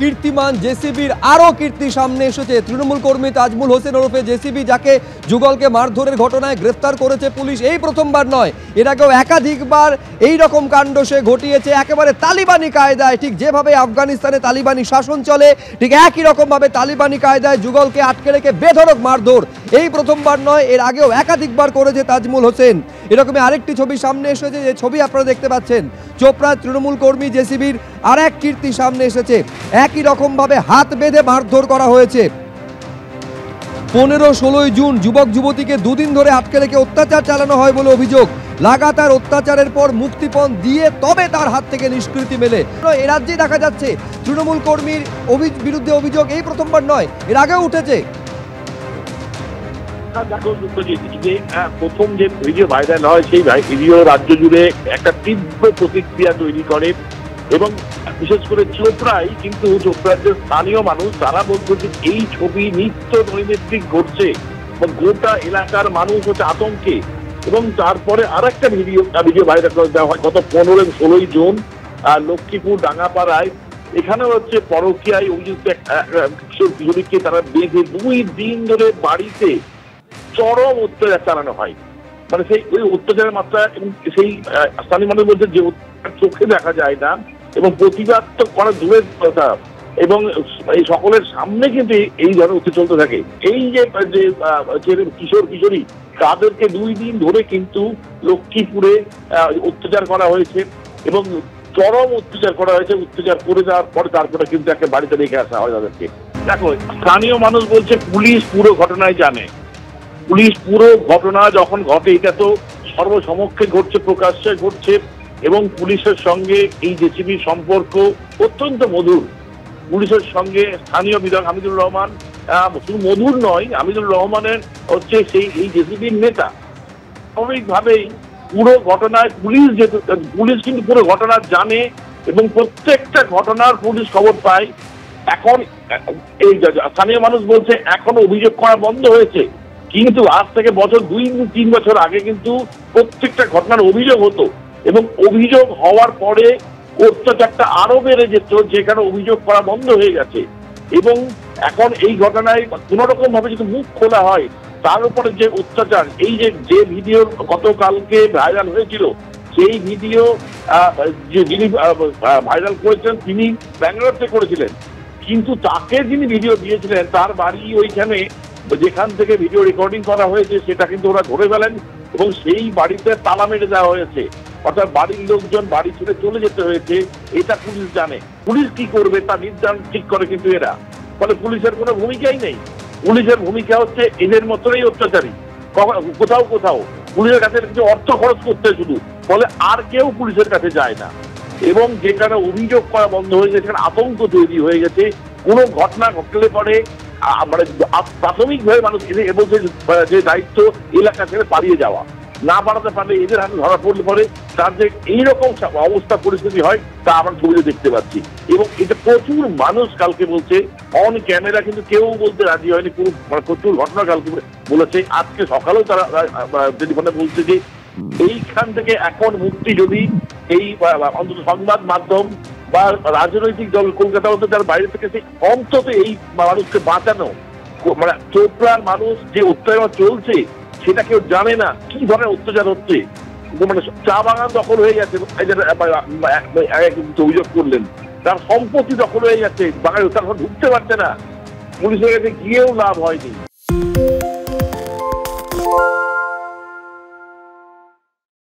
কীর্তিমান জেসিবির আরও কীর্তি সামনে এসেছে। তৃণমূল কর্মী তাজমুল হোসেন ওরফে জেসিবি, যাকে যুগলকে মারধরের ঘটনায় গ্রেফতার করেছে পুলিশ। এই প্রথমবার নয়, এর আগেও একাধিকবার এই রকম কাণ্ড সে ঘটিয়েছে একেবারে তালিবানি কায়দায়। ঠিক যেভাবে আফগানিস্তানে তালিবানি শাসন চলে, ঠিক একই রকমভাবে তালিবানি কায়দায় যুগলকে আটকে রেখে বেধড়ক মারধর। এই প্রথমবার নয়, এর আগেও একাধিকবার করেছে তাজমুল হোসেন। এরকমই আরেকটি ছবি সামনে এসেছে, যে ছবি আপনারা দেখতে পাচ্ছেন। চোপড়ার তৃণমূল কর্মী জেসিবির আর এক কীর্তি সামনে এসেছে। একই রকমভাবে হাত বেঁধে মারধর করা হয়েছে। 15-16 জুন যুবক যুবতীকে দুদিন ধরে আটকে রেখে অত্যাচার চালানো হয় বলে অভিযোগ। লাগাতার অত্যাচারের পর মুক্তিপণ দিয়ে তবে তার হাত থেকে নিষ্কৃতি মেলে। এ রাজ্যে দেখা যাচ্ছে তৃণমূল কর্মীর বিরুদ্ধে অভিযোগ এই প্রথমবার নয়, এর আগেও উঠেছে। প্রথম যে ভিডিও ভাইরাল হয়, সেই ভিডিও রাজ্য জুড়ে একটা তীব্র প্রতিক্রিয়া তৈরি করে এবং বিশেষ করে চোপড়ায়, কিন্তু চোপড়ার যে স্থানীয় মানুষ তারা বলছে যে এই ছবি নিত্য নৈমিত্তিক ঘটছে এবং গোটা এলাকার মানুষ হচ্ছে আতঙ্কে। এবং তারপরে আর একটা ভিডিও ভাইরাল করে দেওয়া হয় গত 15-16 জুন লক্ষ্মীপুর ডাঙ্গাপাড়ায়। এখানে হচ্ছে পরকীয়ায় অভিযুক্ত কিশোরীকে তারা বেঁধে 2 দিন ধরে বাড়িতে চরম অত্যাচার চালানো হয়। মানে সেই ওই অত্যাচারের মাত্রা, এবং সেই স্থানীয় মানুষ বলছে যে চোখে দেখা যায় না এবং প্রতিবাদ তো করা দূরের কথা, এবং এই সকলের সামনে কিন্তু এই ধরনের অত্যাচার চলতে থাকে। এই যে কিশোর কিশোরী, তাদেরকে 2 দিন ধরে কিন্তু লক্ষ্মীপুরে অত্যাচার করা হয়েছে এবং চরম অত্যাচার করা হয়েছে। অত্যাচার করে যাওয়ার পরে তারপরে কিন্তু একটা বাড়িতে রেখে আসা হয় তাদেরকে। দেখো, স্থানীয় মানুষ বলছে পুলিশ পুরো ঘটনায় জানে। পুলিশ পুরো ঘটনা যখন ঘটে, এটা তো সর্বসমক্ষে ঘটছে, প্রকাশ্যে ঘটছে, এবং পুলিশের সঙ্গে এই জেসিবির সম্পর্ক অত্যন্ত মধুর। পুলিশের সঙ্গে স্থানীয় বিধায়ক হামিদুর রহমান, শুধু মধুর নয়, হামিদুর রহমানের হচ্ছে এই জেসিবির নেতা। স্বাভাবিকভাবেই পুরো ঘটনায় পুলিশ কিন্তু পুরো ঘটনা জানে এবং প্রত্যেকটা ঘটনার পুলিশ খবর পায়। এখন এই স্থানীয় মানুষ বলছে এখনো অভিযোগ করা বন্ধ হয়েছে, কিন্তু আজ থেকে 2-3 বছর আগে কিন্তু প্রত্যেকটা ঘটনার অভিযোগ হতো এবং অভিযোগ হওয়ার পরে অত্যাচারটা আরো বেড়ে যেত, যেখানে অভিযোগ করা বন্ধ হয়ে গেছে। এবং এখন এই ঘটনায় কোন রকম ভাবে যদি মুখ খোলা হয়, তার উপরে যে অত্যাচার, এই যে ভিডিও গতকালকে ভাইরাল হয়েছিল, সেই ভিডিও যিনি ভাইরাল করেছেন তিনি ব্যাঙ্গালোর করেছিলেন, কিন্তু তাকে যিনি ভিডিও দিয়েছিলেন তার বাড়ি ওইখানে, যেখান থেকে ভিডিও রেকর্ডিং করা হয়েছে সেটা কিন্তু ওরা ধরে ফেলেন এবং সেই বাড়িতে তালা মেরে দেওয়া হয়েছে। অর্থাৎ বাড়ির লোকজন বাড়ি ছেড়ে চলে যেতে হয়েছে। এটা পুলিশ জানে। পুলিশ কি করবে তা নির্ধারণ ঠিক করে কিন্তু এরা। ফলে পুলিশের কোনো ভূমিকাই নেই। পুলিশের ভূমিকা হচ্ছে এদের মতনই অত্যাচারী। কোথাও কোথাও পুলিশের কাছে কিছু অর্থ খরচ করতে শুধু, ফলে আর কেউ পুলিশের কাছে যায় না। এবং যেখানে অভিযোগ করা বন্ধ হয়ে গেছে, সেখানে আতঙ্ক তৈরি হয়ে গেছে। কোনো ঘটনা ঘটলে পরে মানে প্রাথমিকভাবে মানুষ এবং যে দায়িত্ব এলাকা ছেড়ে পালিয়ে যাওয়া, না বাড়াতে পারলে এদের হাতে ধরা পড়লে পরে তার যে এইরকম অবস্থা পরিস্থিতি হয় তা আমরা ছবিতে দেখতে পাচ্ছি। এবং এটা প্রচুর মানুষ কালকে বলছে, অন ক্যামেরা কিন্তু কেউ বলতে রাজি হয়নি। প্রচুর ঘটনা কালকে বলেছে। আজকে সকালেও তারা টেলিফোনে বলছে যে এইখান থেকে এখন মুক্তি যদি এই অন্তত সংবাদ মাধ্যম বা রাজনৈতিক দল কলকাতা হতে তার বাইরে থেকে অন্তত এই মানুষকে বাঁচানো, মানে চোপড়ার মানুষ যে অত্যাচার চলছে সেটা কেউ জানে না, কি ধরনের অত্যাচার হচ্ছে। মানে চা বাগান দখল হয়ে যাচ্ছে, অভিযোগ করলেন, তার সম্পত্তি দখল হয়ে যাচ্ছে, বাগানে তার ঢুকতে পারছে না, পুলিশের কাছে গিয়েও লাভ হয়নি।